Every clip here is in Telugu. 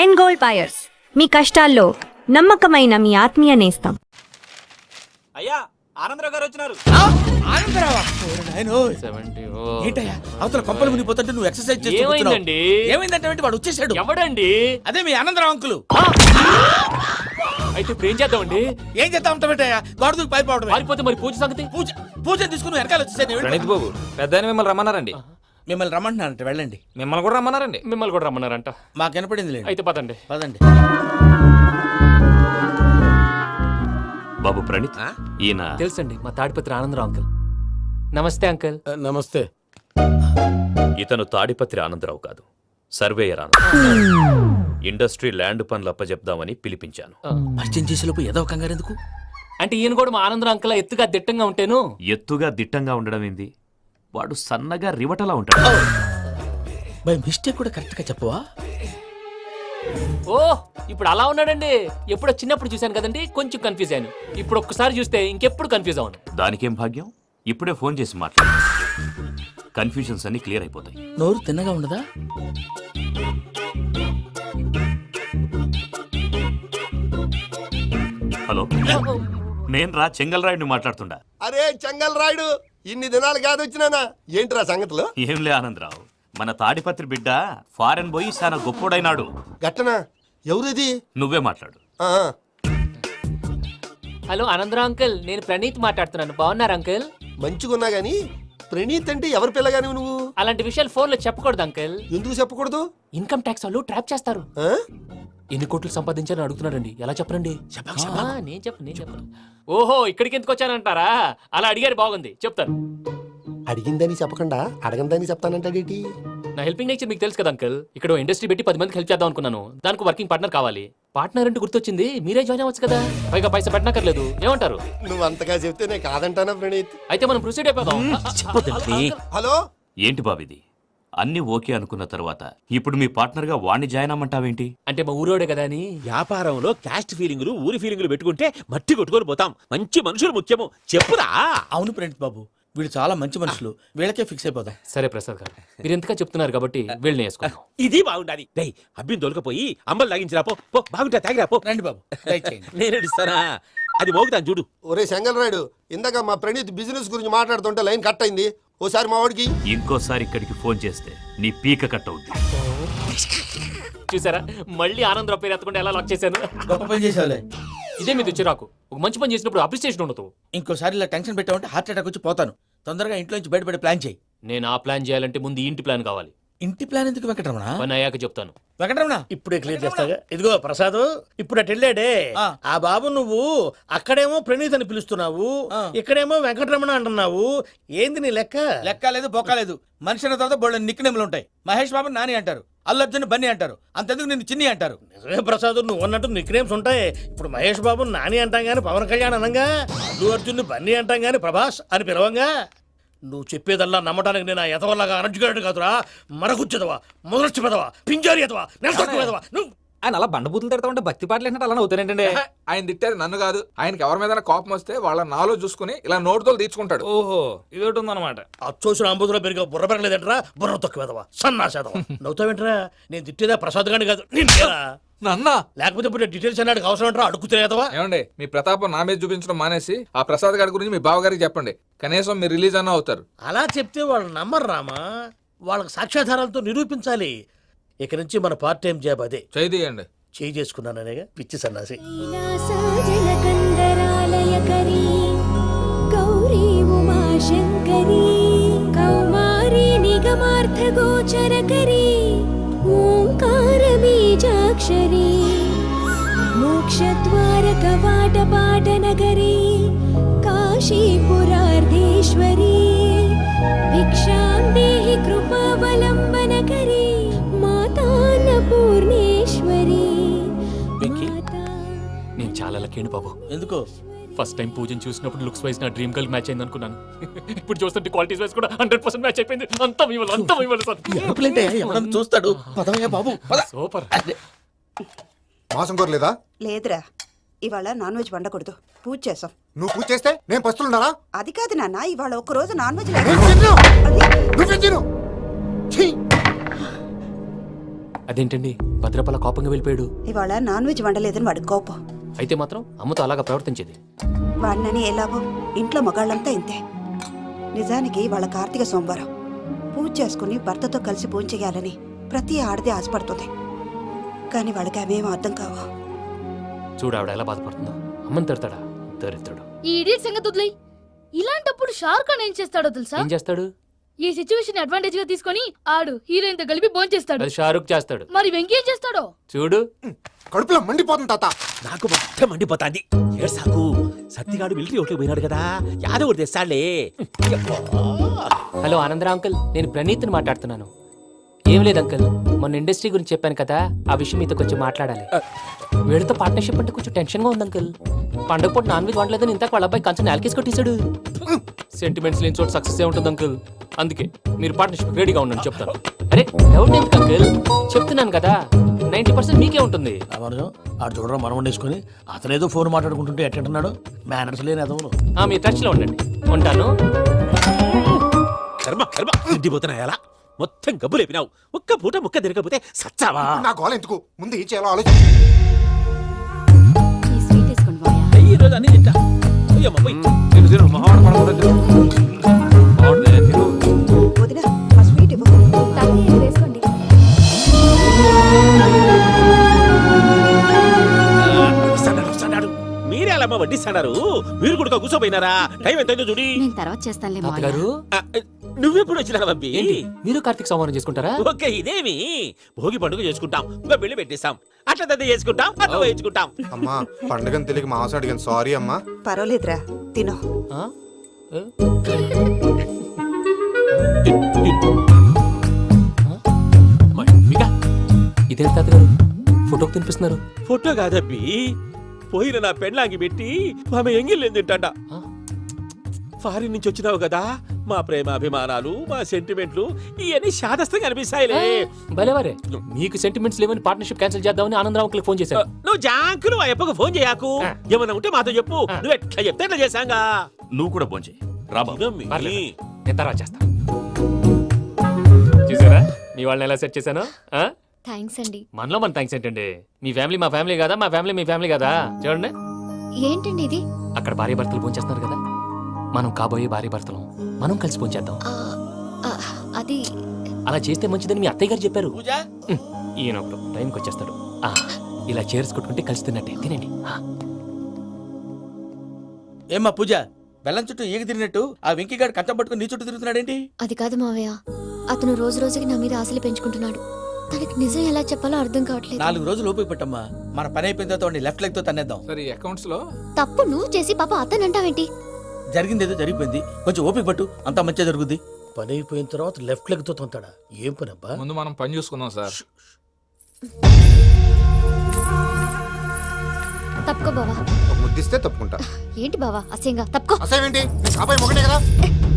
ఎన్ గోల్డ్ బయర్స్, మీ కష్టాల్లో నమ్మకమైన మీ ఆత్మీయ నేస్తం. అయ్యా ఆనందరావు గారు వచ్చినారు. ఏంటయ్యా అవతల కొంపలు మునిగిపోతుంటే నువ్వు ఎక్సర్సైజ్ చేస్తున్నావు? ఏమైందంటే వాడు వచ్చేసాడు. ఎవడండి? అదే మీ ఆనందరావు అంకులు. అయితే ఇప్పుడు ఏం చేద్దామండి? ఏం చేద్దాం ఉంటావేటయ్యా, గోడ దూకి పారిపోవడం. పారిపోతే మరి పూజ సంగతి? పూజ తీసుకుని వెనకాల వచ్చేసాడు. ప్రణీత్ బాబు పెద్ద మిమ్మల్ని రమ్మన్నారండి. మిమ్మల్ని రమ్మంటున్నారంట, వెళ్ళండి. మిమ్మల్ని కూడా రమ్మన్నారండి. మిమ్మల్ని కూడా రమ్మన్నారంట. మాకు వినపడింది లేదు. అయితే పదండి. పదండి. బాబు ప్రణీత్, ఈయన తెలుసండి, మా తాడిపత్రి ఆనందరావు అంకుల్. నమస్తే అంకుల్. నమస్తే. ఇతను తాడిపత్రి ఆనందరావు కాదు, సర్వేయర్ ఆనందరావు. ఇండస్ట్రీ ల్యాండ్ పనులు అప్పచెప్దామని పిలిపించాను. పరిచయం చేసేలోపు ఏదో కంగారు ఎందుకు? అంటే ఈయన కూడా మా ఆనందరావు అంకుల్ ఎత్తుగా దిట్టంగా ఉంటాను. ఎత్తుగా దిట్టంగా ఉండడం ఏంది, వాడు సన్నగా రివటలా ఉంటాడు. బై మిస్టేక్ కూడా కరెక్ట్ గా చెప్పవా? ఓ ఇప్పుడు అలా ఉన్నాడండి. ఎప్పుడో చిన్నప్పుడు చూశాను కదండి, కొంచెం కన్ఫ్యూజ్ అయ్యాను. ఇప్పుడు ఒక్కసారి చూస్తే ఇంకెప్పుడు కన్ఫ్యూజ్ అవ్వను. దానికేం భాగ్యం, ఇప్పుడే ఫోన్ చేసి మాట్లాడు. కన్ఫ్యూజన్స్ అన్ని క్లియర్ అయిపోతాయి. నోరు తిన్నగా ఉండదా? హలో, నేను రా చెంగల్ రాయుడిని మాట్లాడుతుండా. అరే చెంగల్ రాయుడు, ఇన్ని దినాలు కాదు వచ్చినానా? ఏంట్రా సంగతులు? ఏంలే ఆనందరావు, మన తాడిపత్రి బిడ్డ ఫారెన్ పోయి చాలా గొప్పోడైనాడు. గట్టనా? ఎవరిది? నువ్వే మాట్లాడు. హలో ఆనందరావు అంకుల్, నేను ప్రణీత్ మాట్లాడుతున్నాను. బాగున్నారు అంకుల్? మంచిగున్నా గాని ప్రణీత్ అంటే ఎవరి పిల్లగాని నువ్వు? అలాంటి విషయాలు ఫోన్ లో చెప్పకూడదు అంకుల్. ఎందుకు చెప్పకూడదు? ఇన్కమ్ ట్యాక్స్ వాళ్ళు ట్రాప్ చేస్తారు. ఆ? ఎన్ని కోట్లు సంపాదించాలని అడుగుతున్నాడండి. ఎలా చెప్పరండి? నేను చెప్పను. ఓహో, ఇక్కడికి ఎందుకు వచ్చానంటారా? అలా అడిగారు, బాగుంది, చెప్తాను. అడిగిందని చెప్పకుండా అడగందని చెప్తానంటాడేటి? నా హెల్పింగ్ నేచర్ మీకు తెలుసు కదా అంకుల్. ఇక్కడ ఇండస్ట్రీ పెట్టి 10 మందికి హెల్ప్ చేద్దాం అనుకున్నాను. దానికి వర్కింగ్ పార్ట్నర్ కావాలి. పార్ట్నర్ అంటే గుర్తొచ్చింది, మీరే జాయిన్ అవ్వచ్చు కదా. పైగా పైసా పెట్టనక్కర్లేదు. ఏమంటారు? నువ్వు అంతగా చెప్తే నేను కాదంటానా ప్రణీత్? అయితే మనం ప్రొసీడ్ అయిపోదాం. హలో, ఏంటి బాబిది, అన్ని ఓకే అనుకున్న తర్వాత ఇప్పుడు మీ పార్ట్నర్ గా వాణ్ణి జాయిన్ అమ్మంటావేంటి? అంటే మా ఊరోడే కదా అని. వ్యాపారంలో క్యాస్ట్ ఫీలింగులు, ఊరి ఫీలింగులు పెట్టుకుంటే మట్టి కొట్టుకొని పోతాం. మంచి మనుషులు ముఖ్యము. చెప్పురా. అవును ప్రణీత్ బాబు, వీళ్ళు చాలా మంచి మనుషులు, వీళ్ళకే ఫిక్స్ అయిపోదాం. సరే ప్రసాద్ గారు, మీరు ఎంతగా చెప్తున్నారు కాబట్టి వీళ్ళని వేసుకుందాం. ఇది బాగుండాలి. డై అబ్బిని దొలకపోయి అంబలు లాగించిరా పో. పో బాగుంటా, తాగిరా పో. రండి బాబు, దయచేయండి. నేను ఇస్తానా? అది మోగుతాను చూడు. ఒరే చెంగల్ రాయుడు, ఇందాక మా ప్రణీత్ బిజినెస్ గురించి మాట్లాడుతుంటే లైన్ కట్ అయింది. ఓసారి మా వాడికి ఇంకోసారి ఇక్కడికి ఫోన్ చేస్తే నీ పీక కట్ అవుద్ది. చూసారా, మళ్ళీ ఆనందరావు పేరు ఎత్తకుండా ఎలా లాక్ చేశాను. గొప్ప పని చేసేవాళ్ళే. ఇదే మీద చిరాకు. ఒక మంచి పని చేసినప్పుడు అప్రిసియేషన్ ఉండదు. ఇంకోసారి ఇలా టెన్షన్ పెట్టామంటే హార్ట్ అటాక్ వచ్చి పోతాను. తొందరగా ఇంట్లో నుంచి బయటపడే ప్లాన్ చేయి. నేను ఆ ప్లాన్ చేయాలంటే ముందు ఈ ఇంటి ప్లాన్ కావాలి. ఇంటి ప్లాన్ ఎందుకు వెంకటరమణ? పని అయ్యాక చెప్తాను. వెంకటరమణ ఇప్పుడే క్లియర్ చేస్తాగా. ఇదిగో ప్రసాద్, ఇప్పుడు అటు వెళ్ళాడే ఆ బాబు, నువ్వు అక్కడేమో ప్రణీత్ అని పిలుస్తున్నావు, ఇక్కడేమో వెంకటరమణ అంటున్నావు. ఏంది నీ లెక్క? లెక్క లేదు, బొక్క లేదు. మనిషి అన్న తర్వాత బోళ్ళ నిక్నెములు ఉంటాయి. మహేష్ బాబు నాని అంటారు, అల్లు అర్జున్ బన్నీ అంటారు, అంతెందుకు నిన్ను చిన్ని అంటారు. నిజమే ప్రసాద్, నువ్వు అన్నట్టు నిక్నేమ్స్ ఉంటాయి. ఇప్పుడు మహేష్ బాబు నాని అంటాం గాని పవన్ కళ్యాణ్ అనంగా, అల్లు అర్జున్ బన్నీ అంటాం గాని ప్రభాస్ అని పిలవంగా. నువ్వు చెప్పేదల్లా నమ్మటానికి నేను ఎదవల్లాగా అనర్జుగాడు కాదురా. మరగుచ్చదవా, మొదలచ్చి పెదవా, పింజారి ఎదవా, నెలసొక్కుదవా నువ్వు. ఆయన అలా బండబూతులు తిడతా ఉంటే భక్తి పాటలు ఏంటంటే అలా అవుతానేంటండి. ఆయన తిట్టేది నన్ను కాదు, ఆయనకి ఎవరి మీద కోపం వస్తే వాళ్ళ నాలో చూసుకుని ఇలా నోటుతో తీర్చుకుంటాడు. ఓహో, ఇది ఒకటి ఉందన్నమాట. అచ్చోసిన అంబుతులో పెరిగా బుర్ర పెరగలేదంటరా, బుర్ర తొక్కువేదవా, సన్నాసేదవా. నవ్వుతావేంట్రా? నేను తిట్టేదా ప్రసాద్ గాని కాదు, నిన్నేరా. నన్నా? లేకపోతే ఇప్పుడు డీటెయిల్స్ అన్నాడు అవసరం అంటారా? అడుగుతులేదవా. ఏమండి, మీ ప్రతాపం నా మీద చూపించడం మానేసి ఆ ప్రసాద్ గారి గురించి మీ బావగారికి చెప్పండి. కనీసం మీరు రిలీజ్ అన్న అవుతారు. అలా చెప్తే వాళ్ళు నమ్మరు రామా. వాళ్ళకి సాక్ష్యాధారాలతో నిరూపించాలి. ఇక నుంచి మన పార్ట్ టైం జాబ్ అదే. చేయండి. చేయి చేసుకున్నాననేగా పిచ్చి సన్నాసి. గౌరీ ఉమాశంకరీ కౌమారీ నిగమార్థగోచరకరీ ఓంకార బీజాక్షరీ మోక్షద్వార కవాట పాటనగరీ కాశీపురార్ధేశ్వరీ భిక్షాం దేహి కృపావలంబనకరీ మాతాన్నపూర్ణేశ్వరీ. నేను చాలా లక్కీ బాబు. ఎందుకు? ఫస్ట్ టైం పూజను చూసినప్పుడు లుక్స్ వైజ్ నా డ్రీమ్ గర్ల్ మ్యాచ్ అయింది అనుకున్నాను. ఇప్పుడు చూస్తుంటే క్వాలిటీస్ వైజ్ కూడా 100% మ్యాచ్ అయిపోయింది. అంతా ఇవ్వాలి సార్. ఎవడన్నా చూస్తాడు. పదవయ్యా బాబు, పద. సూపర్. మాసం కోరలేదా? లేదురా, ఇవాళ నాన్ వెజ్ వండకూడదు, పూజ చేసాం. నువ్వు పూజ చేస్తే నేను పస్తులున్నారా? అది కాదు నాన్న, ఇవాళ ఒక రోజు నాన్ వెజ్ అదేంటండి భద్రపల కోపంగా వెళ్ళిపోయాడు? ఇవాళ నాన్ వెజ్ వండలేదని వాడి కోపం. అయితే మాత్రం అమ్మతో అలాగా ప్రవర్తించేది. వాడినని ఎలాగో ఇంట్లో మగాళ్ళంతా ఇంతే. నిజానికి వాళ్ళ కార్తీక సోమవారం పూజ చేసుకుని భర్తతో కలిసి పూజ చేయాలని ప్రతి ఆడది ఆశపడుతుంది. కానీ వాళ్ళకి అవేం అర్థం కావు. చూడు ఆవిడ ఎలా బాధపడుతుందో. అమ్మని తిడతాడా దరిద్రుడు. ఈ ఇడియట్ సంగతి వదిలేయ్. ఇలాంటప్పుడు షారుఖ్ ఖాన్ ఏం చేస్తాడో తెలుసా? ఏం చేస్తాడు? ఈ సిచ్యువేషన్ అడ్వాంటేజ్ గా తీసుకొని ఆడు హీరోయిన్ తో కలిపి బోన్ చేస్తాడు. అది షారుఖ్ చేస్తాడు. మరి వెంకీ ఏం చేస్తాడో చూడు. కడుపులో మండిపోతుంది తాత. నాకు మొత్తం మండిపోతాంది. ఏడ్సాకు సత్తిగాడు మిలిటరీ ఒకటి పోయినాడు కదా, యాదవ్ ఒకటి తెస్తాడులే. హలో ఆనందరావు అంకుల్, నేను ప్రణీత్ని మాట్లాడుతున్నాను. ఏం లేదు అంకుల్, మొన్న ఇండస్ట్రీ గురించి చెప్పాను కదా, ఆ విషయం మీతో కొంచెం మాట్లాడాలి. వీడితో పార్ట్నర్షిప్ అంటే కొంచెం టెన్షన్ గా ఉంది అంకుల్. పండగ పూట నాన్ వెజ్ వండలేదని ఇంతకు వాళ్ళ అబ్బాయి కంచెం నేలకేసి కొట్టేశాడు. సెంటిమెంట్స్ లేని చోట సక్సెస్ ఏ ఉంటుంది అంకుల్. అందుకే మీరు పార్ట్నర్షిప్ రెడీగా ఉండండి చెప్తాను. అరే డౌట్ ఎందుకు అంకుల్, చెప్తున్నాను కదా 90% మీకే ఉంటుంది. రామానుజం ఆడు చూడడం మనం వండేసుకొని అతనేదో ఫోన్ మాట్లాడుకుంటుంటే ఎట్టంటున్నాడు. మేనర్స్ లేని అదవులు. మీ టచ్ లో ఉండండి. ఉంటాను. కర్మ కర్మ తిండిపోతున్నా ఎలా మొత్తం గబ్బు లేపినావు. ఒక్క పూట ముక్క తిరగకపోతే సచ్చావా? నా గోల ఎందుకు, ముందు ఏం చేయాలో ఆలోచించు. ఈ స్వీట్ వేసుకోండి బాయా. ఈ రోజు అన్ని తింటా. అయ్యమ్మ పోయి. వదిన ఆ స్వీట్ ఇవ్వు. వేసుకోండి. వస్తాడు. మీరే అలా వడ్డిస్తాడారు. మీరు కూడా కూర్చోపోయినారా? టైం ఎంతైందో చూడి. నేను తర్వాత చేస్తానులే మావయ్య. తాతగారు నువ్వెప్పుడు వచ్చినా బంపి? ఏంటి మీరు కార్తీక్ సంహారం చేసుకుంటారా? ఓకే, ఇదేమి భోగి పండుగ చేసుకుంటాం, ఇంకా పెళ్లి పెట్టేస్తాం, అట్లా దద్ద చేసుకుంటాం, అట్లా వేయించుకుంటాం. అమ్మా పండుగని తెలియక మాంసం అడిగాను, సారీ అమ్మా. పర్వాలేదురా తినో. ఆ? ఏ? ఇదేంటి తాతగారు ఫోటోకి తినిపిస్తున్నారు? ఫోటో కాదబ్బి, పోయిన నా పెళ్ళాంగి పెట్టి ఆమె ఎంగిల్లేం తింటాడ. ఫారిన్ నుంచి వచ్చినావు కదా, మా ప్రేమ అభిమానాలు, మా సెంటిమెంట్లు ఇవన్నీ శాదస్తంగా అనిపిస్తాయిలే. భలేవారే, మీకు సెంటిమెంట్స్ లేవని పార్ట్నర్షిప్ క్యాన్సిల్ చేద్దామని ఆనందరావు అంకుల్ ఫోన్ చేశారు. నువ్వు జాంకులు ఆ అప్పకు ఫోన్ చేయకు. ఏమన్నా ఉంటే మాతో చెప్పు. నువ్వు ఎట్లా చెప్తే ఎట్లా చేశాంగా. నువ్వు కూడా భోంచే రాబా. ఇదమ్మి. పర్లేదు, నేను తర్వాత చేస్తా. చూసారా మీ వాళ్ళని ఎలా సెట్ చేశాను? థ్యాంక్స్ అండి. మనలో మన థ్యాంక్స్ ఏంటండి, మీ ఫ్యామిలీ మా ఫ్యామిలీ కదా, మా ఫ్యామిలీ మీ ఫ్యామిలీ కదా. చూడండి ఏంటండి ఇది? అక్కడ భార్య భర్తలు పోంచేస్తున్నారు కదా, మనం కాబోయే భార్య భర్తలు మనం కలిసి పోంచేద్దాం. అది అలా చేస్తే మంచిదని మీ అత్తయ్య గారు చెప్పారు. పూజ ఈయన ఒకడు టైంకి వచ్చేస్తాడు. ఇలా చేర్స్ కొట్టుకుంటే కలిసి తిన్నట్టే. తినండి. ఏమ్మా పూజ, బెల్లం చుట్టూ ఈగ తిరిగినట్టు ఆ వెంకీగాడు కంటం పట్టుకుని నీ చుట్టూ తిరుగుతున్నాడేంటి? అది కాదు మావయ్య, అతను రోజు రోజుకి నా మీద ఆశలు పెంచుకుంటున్నాడు. తనకి నిజం ఎలా చెప్పాలో అర్థం కావట్లేదు. 4 రోజులు ఓపిక పట్టమ్మా, మన పని అయిపోయిన తర్వాత లెఫ్ట్ లెగ్ తో తన్నేద్దాం. సరే అకౌంట్స్ లో తప్పు నువ్వు చేసి పాప అతను అంటావేంటి? జరిగింది ఏదో జరిగిపోయింది, కొంచెం ఓపిక పట్టు, అంతా మంచిగా జరుగుద్ది. పని అయిపోయిన తర్వాత లెఫ్ట్ లెగ్ తో తొంతాడా? ఏం పని అబ్బా? ముందు మనం పని చూసుకుందాం సార్. తప్పుకో బావా. ఒక ముద్దిస్తే తప్పుకుంటా. ఏంటి బావా అసహ్యంగా? తప్పుకో. అసేమేంటి, నీ కాబోయే మొగనే కదా.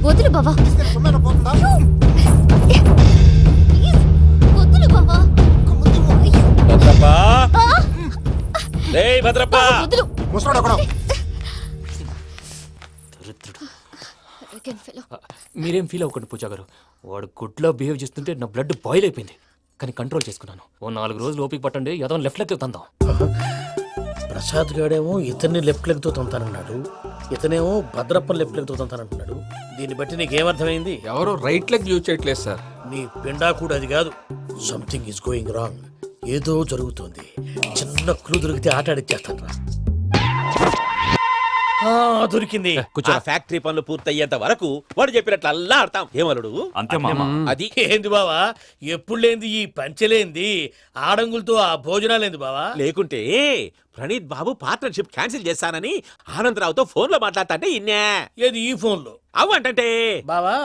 వదులు బావా. ఇస్తే సొమ్మేనా పోతుందా? వదులు బావా. భద్రప్ప, రేయ్ భద్రప్ప. వదులు. ముసరాడు అక్కడ. Arrogant fellow. మీరేం ఫీల్ అవ్వకండి పూజా గారు, వాడు గుడ్లో బిహేవ్ చేస్తుంటే నా బ్లడ్ బాయిల్ అయిపోయింది. కానీ కంట్రోల్ చేసుకున్నాను. ఓ 4 రోజులు ఓపిక పట్టండి, ఏదో లెఫ్ట్ లెగ్ తందాం. ప్రసాద్ గాడేమో ఇతన్ని లెఫ్ట్ లెగ్ తో తొంతానన్నాడు, ఇతనేమో భద్రప్పని లెఫ్ట్ లెగ్ తో తొంతానంటున్నాడు. దీన్ని బట్టి నీకేమర్థమైంది? ఎవరు రైట్ లెగ్ యూజ్ చేయట్లేదు సార్. నీ పిండా కూడా అది కాదు. Something is going wrong. ఏదో జరుగుతోంది. చిన్న క్లూ దొరికితే ఆట ఆడిచ్చేస్తాను రా. దొరికింది. ఆ ఫ్యాక్టరీ పనులు పూర్తయ్యేంత వరకు వాడు చెప్పినట్లు అల్లా ఆడతాం. ఏమలుడు అంతే మామ. అది ఏంది బావా, ఎప్పుడు లేంది ఈ పంచలేంది, ఆడంగులతో ఆ భోజనాలేంది బావా? లేకుంటే ప్రణీత్ బాబు పార్ట్నర్షిప్ క్యాన్సిల్ చేస్తానని ఆనందరావుతో ఫోన్ లో మాట్లాడతాంటే ఇన్నే. ఏది ఈ ఫోన్ లో? అవ్వంటే బావా,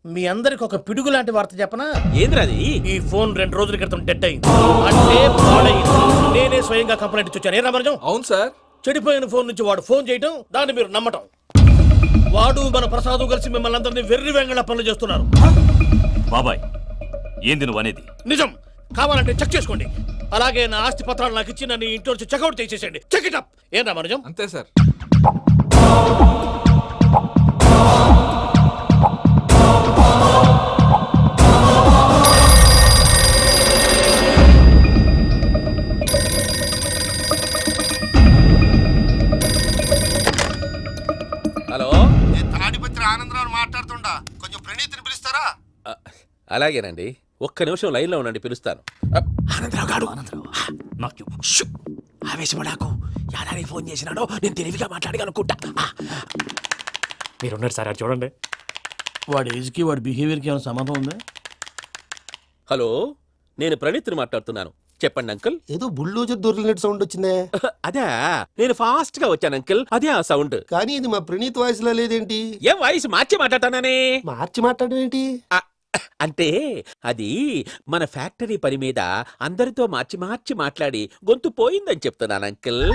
మీ అందరికి ఒక పిడుగు లాంటి వార్త చెప్పనా? ఏంద్రది? ఈ ఫోన్ 2 రోజుల క్రితం డెడ్ అయింది, అంటే పాడైంది. నేనే స్వయంగా కంప్లైంట్ ఇచ్చి వచ్చాను. ఏ రామరాజం? అవును సార్. చెడిపోయిన ఫోన్ నుంచి వాడు ఫోన్ చేయటం, దాన్ని మీరు నమ్మటం. వాడు మన ప్రసాదు కలిసి మిమ్మల్ని అందరినీ వెర్రి వెంగళ పనులు చేస్తున్నారు. బాబాయ్ ఏంది నువ్వు అనేది? నిజం. కావాలంటే చెక్ చేసుకోండి. అలాగే నా ఆస్తి పత్రాలు నాకు ఇచ్చి నన్ను ఇంట్లో నుంచి చెక్అౌట్ చేసేసండి. Check it up. ఏం రామరాజం? అంతే సార్. అలాగేనండి, ఒక్క నిమిషం లైన్లో ఉండండి, పిలుస్తాను. ఆనందరావు గాడు నాకు ఆవేశపడాకు. యాదానికి ఫోన్ చేసినాడో నేను తెలివిగా మాట్లాడగలనుకుంటా. మీరున్నారు సార్, అది చూడండి. వాడి ఏజ్కి వాడి బిహేవియర్కి ఏమైనా సంబంధం ఉందా? హలో, నేను ప్రణీత్ని మాట్లాడుతున్నాను. చెప్పండి అంకుల్. ఏదో బుల్డోజర్ దొరికినట్టు సౌండ్ వచ్చిందే. అదే, నేను ఫాస్ట్ గా వచ్చాను అంకుల్, అదే ఆ సౌండ్. కానీ ఇది మా ప్రణీత్ వాయిస్ లో లేదేంటి? ఏం వాయిస్ మార్చి మాట్లాడతానని? మార్చి మాట్లాడడం ఏంటి? అంటే అది మన ఫ్యాక్టరీ పని మీద అందరితో మార్చి మార్చి మాట్లాడి గొంతు పోయిందని చెప్తున్నాను అంకుల్.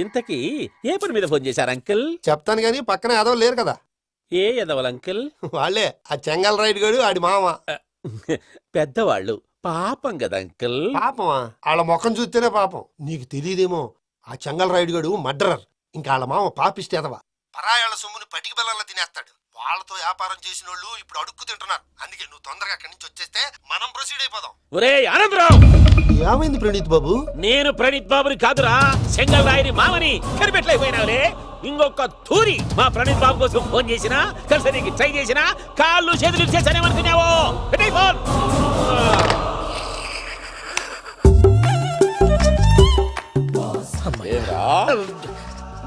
ఇంతకీ ఏ పని మీద ఫోన్ చేశారు అంకుల్? చెప్తాను గానీ పక్కన ఏదో లేరు కదా. ఏ ఎదవల్ అంకుల్? వాళ్ళే ఆ చెంగల్ రైడ్ గడు ఆడి మామ. పెద్దవాళ్ళు, పాపం కదా అంకుల్. పాపమా? వాళ్ళ ముఖం చూస్తేనే పాపం. నీకు తెలియదేమో, ఆ చెంగల్ రైడ్ గడు మర్డరర్. ఇంకా వాళ్ళ మామ పాపిస్తేదవా. పరాయాళ్ళ సొమ్ముని పటికి బెల్లంలో తినేస్తాడు. వాళ్ళతో వ్యాపారం చేసిన వాళ్ళు ఇప్పుడు అడుక్కు తింటున్నారు. అందుకే నువ్వు తొందరగా అక్కడి నుంచి వచ్చేస్తే మనం ప్రొసీడ్ అయిపోదాం. ఒరే ఆనందరావు! ఏమైంది ప్రణీత్ బాబు? నేను ప్రణీత్ బాబుని కాదురా, సెంగల్ రాయని మామని. కనిపెట్టలేకపోయినావులే. ఇంకొక తూరి మా ప్రణీత్ బాబు కోసం ఫోన్ చేసినా, కలిసి నీకు ట్రై చేసినా, కాళ్ళు చేతులు చేశానేమనుకున్నావో. పెట్టేయ్ ఫోన్.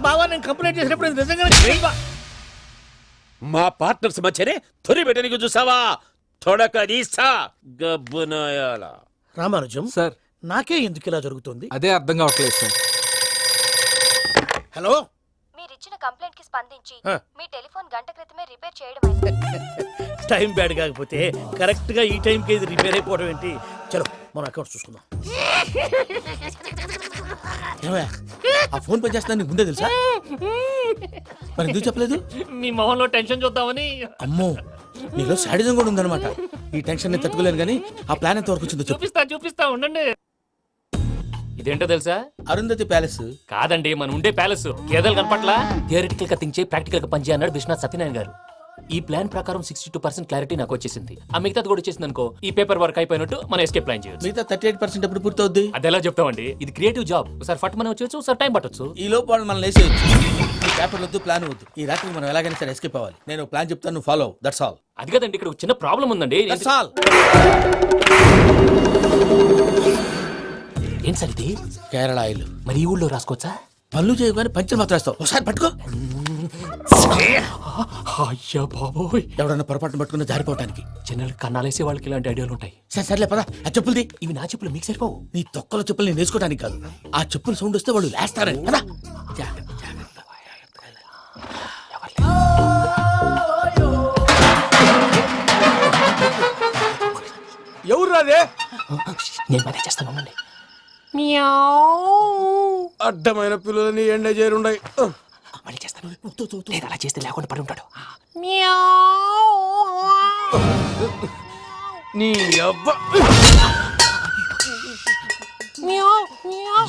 బావా, నేను కంప్లైంట్ చేసినప్పుడు ఇది నిజంగానే మా పార్ట్నర్స్ మధ్యనే తొలి పెట్టడానికి చూసావా? తొడక తీస్తా గబ్బునాయాల. రామానుజం సార్, నాకే ఎందుకు ఇలా జరుగుతుంది? అదే అర్థం కావట్లేదు సార్. హలో, మీరిచ్చిన కంప్లైంట్ కి స్పందించి ఆ. మీ టెలిఫోన్ గంట క్రితమే రిపేర్ చేయడం టైం బ్యాడ్ కాకపోతే కరెక్ట్ గా ఈ టైంకి ఇది రిపేర్ అయిపోవడం ఏంటి? చలో మన అకౌంట్ చూసుకుందాం. ఏమయ్య, ఆ ఫోన్ పని చేస్తున్నా నీకు ముందే తెలుసా? మరి ఎందుకు చెప్పలేదు? మీ మొహంలో టెన్షన్ చూద్దామని. అమ్మో, నీలో శాడిజం కూడా ఉందన్నమాట. ఈ టెన్షన్ నేను తట్టుకోలేను కానీ ఆ ప్లాన్ ఎంత వరకు వచ్చిందో చెప్పు. చూపిస్తా ఉండండి. ఇదేంటో తెలుసా? అరుంధతి ప్యాలెస్. కాదండి, మన ఉండే ప్యాలెస్. గేదెలు కనపట్లా? థియరిటికల్ గా థింక్ చేయి, ప్రాక్టికల్ గా పనిచేయ అన్నాడు విశ్వనాథ్ సత్యనారాయణ గారు. ఈ ప్లాన్ ప్రకారం 62% క్లారిటీ నాకు వచ్చేసింది. ఆ మిగతాది కూడా వచ్చేసింది అనుకో, ఈ పేపర్ వర్క్ అయిపోయినట్టు మనం ఎస్కేప్ ప్లాన్ చేయొచ్చు. మిగతా 38% ఎప్పుడు పూర్తవుద్ది? అది ఎలా చెప్తామండి? ఇది క్రియేటివ్ జాబ్. ఒకసారి ఫట్ మనం వచ్చేచ్చు, ఒకసారి టైం పట్టొచ్చు. ఈ లోపు వాళ్ళు మనం లేసేయచ్చు. ఈ పేపర్ వద్దు, ప్లాన్ వద్దు. ఈ రాత్రి మనం ఎలాగైనా సరే ఎస్కేప్ అవ్వాలి. నేను ప్లాన్ చెప్తాను, నువ్వు ఫాలో. That's all. అది కదండి, ఇక్కడ ఒక చిన్న ప్రాబ్లం ఉందండి. That's all. ఏం సార్ ఇది? కేరళ ఆయిల్. మరి ఈ ఊళ్ళో రాసుకోవచ్చా? పనులు చేయగానే పంచలు మాత్రం వేస్తావు. ఒకసారి పట్టుకో. అయ్యా బాబోయ్, ఎవడన్నా పొరపాటున పట్టుకున్న జారిపోవటానికి. జనరల్ కన్నాలేసే వాళ్ళకి ఇలాంటి ఐడియాలు ఉంటాయి. సరే సర్లే పదా. ఆ చెప్పులది. ఇవి నా చెప్పులు మీకు సరిపోవు. నీ తొక్కల చెప్పులు నేను వేసుకోవడానికి కాదు, ఆ చెప్పులు సౌండ్ వస్తే వాళ్ళు లేస్తారని. పదా. జాగ్రత్త, జాగ్రత్త. ఎవరు రాదే? నేను మేనేజ్ చేస్తాను, ఉండండి. అడ్డమైన పిల్లలని ఎండ చేరుండయి. మళ్ళీ చేస్తాను. లేదు, అలా చేస్తే లేకుండా పడి ఉంటాడు. నీ అబ్బ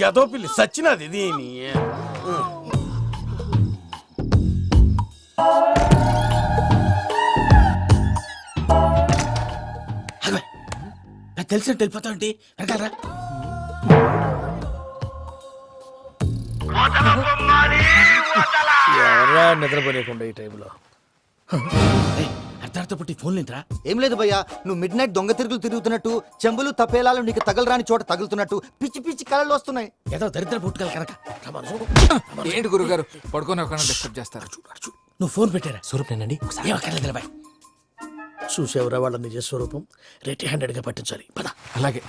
ఎదో పిల్లి సచ్చినది దీని. నాకు తెలిసినట్టు వెళ్ళిపోతావంటి. వెనకాలరా. ఎవరా నిద్రపోలేకుండా ఈ టైంలో? అర్ధార్థ పుట్టి ఫోన్ లేంట్రా. ఏం లేదు భయ్యా, నువ్వు మిడ్ నైట్ దొంగ తిరుగులు తిరుగుతున్నట్టు, చెంబులు తపేలాలు నీకు తగలరాని చోట తగులుతున్నట్టు పిచ్చి పిచ్చి కళలు వస్తున్నాయి. ఏదో దరిద్ర పుట్టుకల కనుక. ఏంటి గురుగారు పడుకొని ఒక డిస్టర్బ్ చేస్తారు? నువ్వు ఫోన్ పెట్టారా? స్వరూపేనండి. ఏమక్కర్లేదు బాయ్. చూసేవరా వాళ్ళ నిజ స్వరూపం. రెట్టి హ్యాండెడ్ గా పట్టించాలి. పద. అలాగే.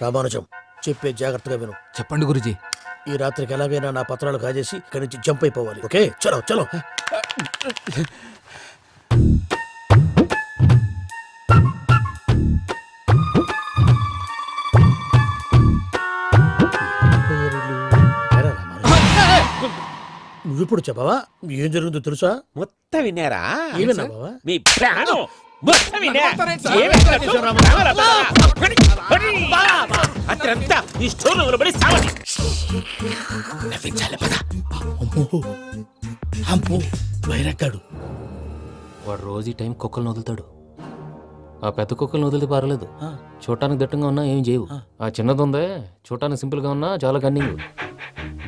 రామానుజం, చెప్పే జాగ్రత్తగా విను. చెప్పండి గురుజీ. ఈ రాత్రికి ఎలాగైనా నా పత్రాలు కాజేసి ఇక్కడి నుంచి జంప్ అయిపోవాలి. ఓకే, చలో చలో. నువ్విప్పుడు చెప్పవా? ఏం జరుగుతుందో తెలుసా? మొత్తం విన్నారా? ఏమన్నా బావా? మీ ప్లాను అత్రంతా ఈ స్టోర్ నిలబడి సావండి. నవ్వించాలి పద. అమ్మో అమ్మో వైరగ్గాడు. వాడు రోజు ఈ టైం కుక్కలను వదులుతాడు. ఆ పెద్ద కుక్కలను వదిలితే పర్లేదు, చూడటానికి దట్టంగా ఉన్నా ఏం చేయవు. ఆ చిన్నది ఉందే, చూడటానికి సింపుల్ గా ఉన్నా చాలా కన్నింగ్.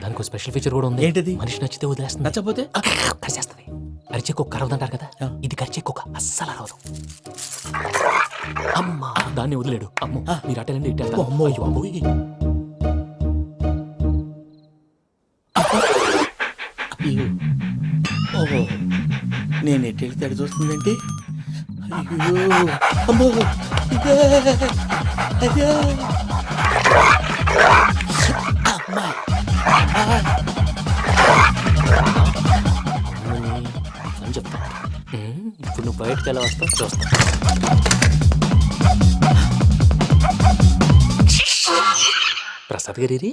దానికి ఒక స్పెషల్ ఫీచర్ కూడా ఉంది. ఏంటిది? మనిషి నచ్చితే వదిలేస్తుంది, నచ్చపోతే కరిచేస్తుంది. అరిచే కుక్క అరవదంటారు కదా, ఇది కరిచే కుక్క అస్సలు అరవదు. అమ్మా దాన్ని వదిలేడు. అమ్మో మీరు అటెండి ఇటు వెళ్తారు. అమ్మో. అయ్యో, అమ్మోయ్. ఓహో నేను ఎటు వెళ్తే అటు చూస్తుందంటే అయ్యో అమ్మో ఇదే, అదే. అమ్మా. అని చెప్తా. ఇప్పుడు నువ్వు బయటకు ఎలా వస్తావు చూస్తా. ప్రసాద్ గారి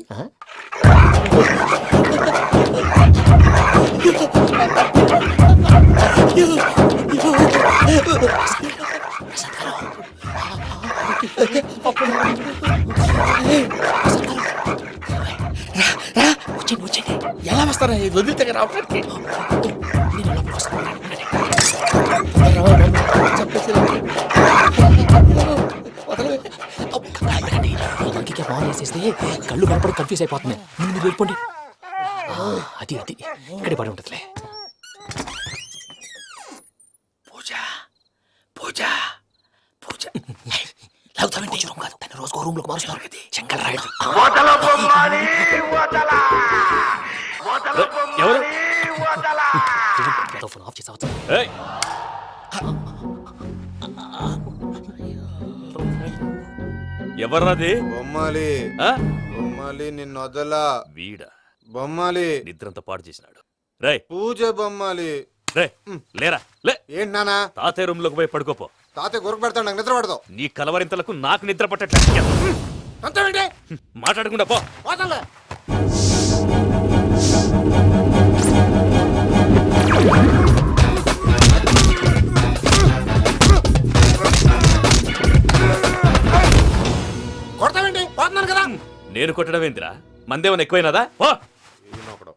ఎలా వస్తారా ఇది వదిలితే రావడానికి? వేసేస్తే కళ్ళు కనపడి కన్ఫ్యూజ్ అయిపోతున్నాయి. మీరు వెళ్ళిపోండి. అది అది ఇక్కడే పడి ఉంటుందిలే. పూజ పూజ పూజ లాగుతామంటే రూమ్ కాదు, తన రోజుకో రూమ్ లోకి మారుస్తున్నారు కదా. చెంగల్ రాయుడు ఎవరు? ఫోన్ ఆఫ్ చేసావచ్చు. ఏయ్! ఎవర్రాది? బొమ్మాలి ఆ? బొమ్మాలి నిన్ను వదలా. వీడా బొమ్మాలి నిద్రంతా పాడు చేసినాడు. రై పూజ బొమ్మాలి. రే లేరా లే. ఏంటి నానా? తాతయ్య రూమ్ లోకి పోయి పడుకోపో. తాతయ్య గురకు పెడతాడు, నాకు నిద్ర పడతావు. నీ కలవరింతలకు నాకు నిద్ర పట్టట్లేదు. అంతేంటి? మాట్లాడకుండా పో. పోతాలే. కొడతావేంటి? పోతున్నాను కదా. నేను కొట్టడం ఏంటిరా? మందేమన్నా ఎక్కువైనదా? పో. ఈయనొకడు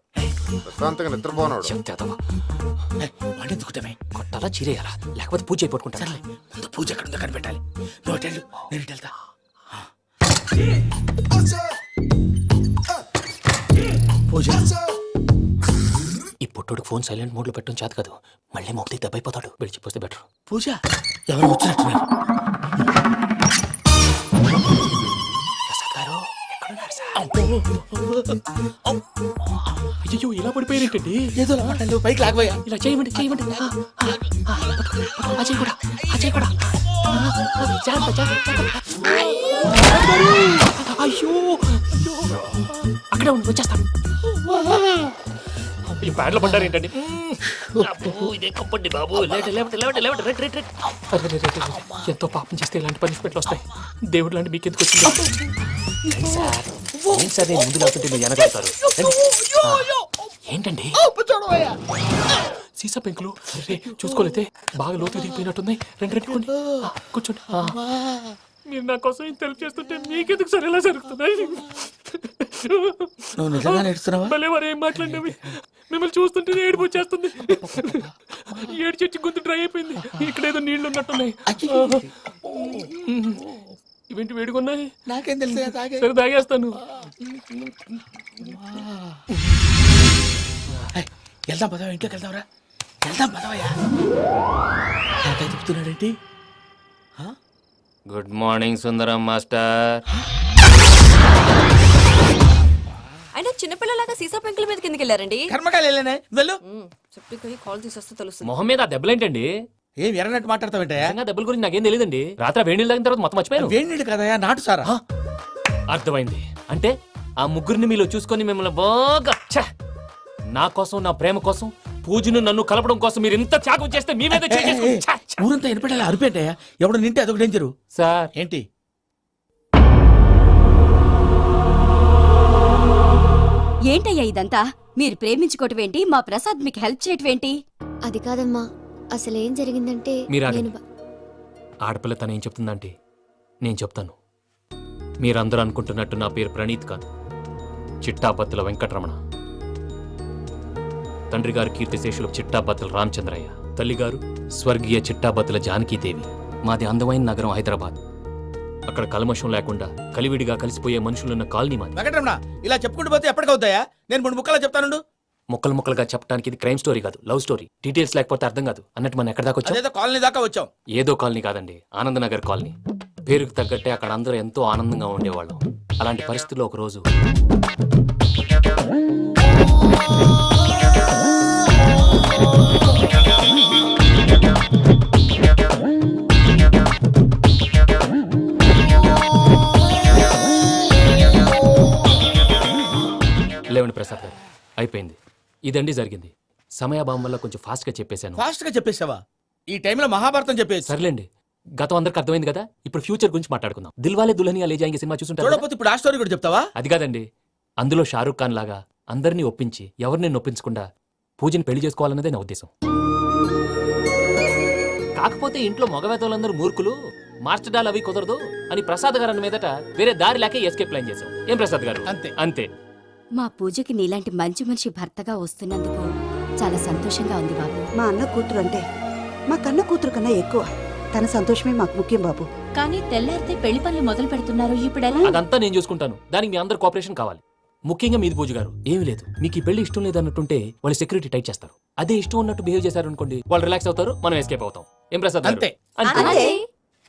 ప్రశాంతంగా నిద్రపోనాడు. చెప్తావా వాడెందుకుంటామే? కొట్టాలా చీరేయాలా లేకపోతే పూజ అయిపోట్టుకుంటా. ముందు పూజ ఎక్కడ ఉందో కనిపెట్టాలి. నువ్వు అటు వెళ్ళు, నేను ఇటు వెళ్తా. పూజ ఈ పుట్టుడికి ఫోన్ సైలెంట్ మోడ్ లో పెట్టడం చేత కాదు, మళ్ళీ మోక్తి దెబ్బైపోతాడు. విడిచిపోతే బెటర్. పూజ ఎవరు వచ్చినట్టున్నారు? ప్రసాద్ గారు ఎక్కడున్నారు సార్? అయ్యో ఇలా పడిపోయారేంటండి? ఏదో మాటలు పైకి లాగబోయా. ఇలా చేయమండి చేయమండి. అజయ్ కూడా అజయ్ కూడా. జాగ్రత్త జాగ్రత్త జాగ్రత్త. అయ్యో అక్కడే ఉండి వచ్చేస్తాను. ఈ బ్యాడ్లో పడ్డారు ఏంటండి? ఇదే కప్పండి బాబు. ఎంతో పాపం చేస్తే ఇలాంటి పనిష్మెంట్లు వస్తాయి. దేవుడు లాంటి మీకు ఎందుకు వచ్చింది? సార్ ఏంటి సార్, నేను ముందు లేకుంటే మీరు వెనకాడతారు. ఏంటండి సీసా పెంకులు? రే చూసుకోలేతే బాగా లోతు దిగిపోయినట్టున్నాయి. రెండు రెండు కొన్ని కూర్చోండి. మీరు నా కోసం ఇంత హెల్ప్ చేస్తుంటే మీకెందుకు సరే ఎలా జరుగుతున్నాయి? నువ్వు నిజంగా నేర్చుతున్నావా? భలే వారు ఏం మాట్లాడినవి. మిమ్మల్ని చూస్తుంటే ఏడుపు వచ్చేస్తుంది. ఏడు చెట్టు గొంతు డ్రై అయిపోయింది. ఇక్కడ ఏదో నీళ్లు ఉన్నట్టున్నాయి. ఇవేంటి వేడుకున్నాయి? నాకేం తెలుసు? సరే తాగేస్తాను. వెళ్దాం పదవా, ఇంట్లోకి వెళ్దాంరా. వెళ్దాం పదవయ్యా. నాకై చెప్తున్నాడేంటి? గుడ్ మార్నింగ్ సుందరం మాస్టర్. అయినా చిన్నపిల్లలాగా సీసా పెంకుల మీద కిందకి వెళ్ళారండి. కర్మకాయలు వెళ్ళానే, వెళ్ళు. చెప్పి కాల్ తీసేస్తే తెలుస్తుంది. మొహం మీద ఆ దెబ్బలేంటండి? ఏం ఎర్రనట్టు మాట్లాడతావేంటయ్యా? నిజంగా దెబ్బల గురించి నాకేం తెలియదండి. రాత్రి వేడి నీళ్ళు తాగిన తర్వాత మొత్తం మర్చిపోయాను. వేడి నీళ్ళు కదయా, నాటు సారా. అర్థమైంది. అంటే ఆ ముగ్గురిని మీలో చూసుకొని మిమ్మల్ని బాగా నా కోసం, నా ప్రేమ కోసం, పూజను నన్ను కలపడం కోసం మీరు ఇంత త్యాగం చేస్తే మీ మీద ఊరంతా ఎనపెట్టాలి అరిపేటయ్యా. ఎవడు నింటే అదొక డేంజరు. సార్ ఏంటి? ఏంటయ్యా ఇదంతా? మీరు ప్రేమించుకోవటం ఏంటి? మా ప్రసాద్ మీకు హెల్ప్ చేయటం ఏంటి? అది కాదమ్మా, అసలు ఏం జరిగిందంటే మీరు నేను ఆగండి. ఆడపిల్ల తను ఏం చెప్తుందంటే నేను చెప్తాను. మీరందరూ అనుకుంటున్నట్టు నా పేరు ప్రణీత్ కాదు, చిట్టాపత్తుల వెంకటరమణ. తండ్రి గారు కీర్తిశేషులు చిట్టాపత్తుల రామచంద్రయ్య, తల్లిగారు స్వర్గీయ చిట్టాపత్తుల జానకీదేవి. మాది అందమైన నగరం హైదరాబాద్. అక్కడ కల్మషం లేకుండా కలివిడిగా కలిసిపోయే మనుషులున్న కాలనీ మాది. వెంకటరమణ ఇలా చెప్పుకుంటూ పోతే ఎప్పటికవుతాయా? నేను 3 ముక్కలా చెప్తానుండు. ముక్కలు ముక్కలుగా చెప్పడానికి ఇది క్రైమ్ స్టోరీ కాదు, లవ్ స్టోరీ. డీటెయిల్స్ లేకపోతే అర్థం కాదు. అన్నట్టు మనం ఎక్కడ దాకా వచ్చాం? అదేదో కాలనీ దాకా వచ్చాం. ఏదో కాలనీ కాదండి, ఆనందనగర్ కాలనీ. పేరుకు తగ్గట్టే అక్కడ అందరూ ఎంతో ఆనందంగా ఉండేవాళ్ళం. అలాంటి పరిస్థితుల్లో ఒక రోజు లేవండి ప్రసాద్ గారు, అయిపోయింది. ఇదండి జరిగింది. సమయాభావం వల్ల కొంచెం ఫాస్ట్గా చెప్పేశాను. ఫాస్ట్ గా చెప్పేసావా? ఈ టైంలో మహాభారతం చెప్పేసి. సర్లేండి, గతం అందరికి అర్థమైంది కదా. ఇప్పుడు ఫ్యూచర్ గురించి మాట్లాడుకుందాం. దిల్వాలే దుల్హనియా లే జాయేంగే సినిమా చూసుంటారు కదా? చూడకపోతే ఇప్పుడు ఆ స్టోరీ కూడా చెప్తావా? అది కాదండి, అందులో షారూఖ్ ఖాన్ లాగా అందరినీ ఒప్పించి ఎవరిని నొప్పించకుండా పూజని పెళ్లి చేసుకోవాలన్నదే నా ఉద్దేశం. కాకపోతే ఇంట్లో మగవేతలందరూ మూర్ఖులు, మార్చడాలు అవి కుదరదు అని ప్రసాద్ గారు అన్న మీదట వేరే దారి లేక ఎస్కేప్ ప్లాన్ చేశాం. ఏం ప్రసాద్ గారు? అంతే అంతే. మా పూజకి నీలాంటి మంచి మనిషి భర్తగా వస్తున్నందుకు చాలా సంతోషంగా ఉంది బాబు. మా అన్న కూతురు అంటే మా కన్న కూతురు కన్నా ఎక్కువ. తన సంతోషమే మాకు ముఖ్యం బాబు. కానీ తెల్లారితే పెళ్లి పనులు మొదలు పెడుతున్నారు, ఇప్పుడు ఎలా? అదంతా నేను చూసుకుంటాను. దానికి మీ అందరు కోఆపరేషన్ కావాలి. ముఖ్యంగా మీది పూజ గారు. ఏమీ లేదు, మీకు ఈ పెళ్లి ఇష్టం లేదన్నట్టుంటే వాళ్ళు సెక్యూరిటీ టైట్ చేస్తారు. అదే ఇష్టం ఉన్నట్టు బిహేవ్ చేశారు అనుకోండి, వాళ్ళు రిలాక్స్ అవుతారు, మనం ఎస్కేప్ అవుతాం. ఏం ప్రసాద్ గారు? అంతే. అంతే.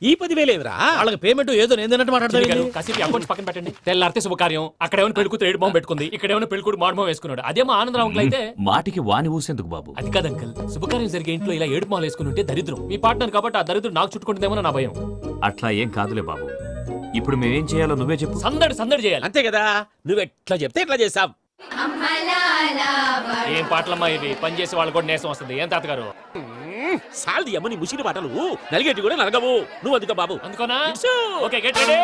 ఈ 10,000 ఏమిరా? వాళ్ళకి పేమెంట్ ఏదో నేను చిన్ని గారు, మాట్లాడతాను. కాసేపు అకౌంట్స్ పక్కన పెట్టండి. తెల్లారితే శుభకార్యం. అక్కడ ఏమైనా పెళ్లికూతురు ఏడు బాంబు పెట్టుకుంది, ఇక్కడ ఏమైనా పెళ్లికూడు మాడు బాంబు వేసుకున్నాడు. అదేమో ఆనందరావు అంకుల్ అయితే మాటికి వాని ఊసేందుకు బాబు? అది కాదు అంకుల్, శుభకార్యం జరిగే ఇంట్లో ఇలా ఏడు మాలు వేసుకుని ఉంటే దరిద్రం. మీ పార్ట్నర్ కాబట్టి ఆ దరిద్రం నాకు చుట్టుకుంటుందేమో నా భయం. అట్లా ఏం కాదులే బాబు. ఇప్పుడు మేమేం చేయాలో నువ్వే చెప్పు. సందడి సందడి చేయాలి. అంతే కదా, నువ్వు ఎట్లా చెప్తే ఎట్లా చేసాం. ఏం పాటలమ్మా ఇవి? పని చేసే వాళ్ళు కూడా నేసం వస్తుంది. ఏం తాతగారు? సాల్ది అమ్మని ముసిరి మాటలు నలిగేటి కూడా నలగవు. నువ్వు అందుకో బాబు. అందుకోనా? Okay, get ready.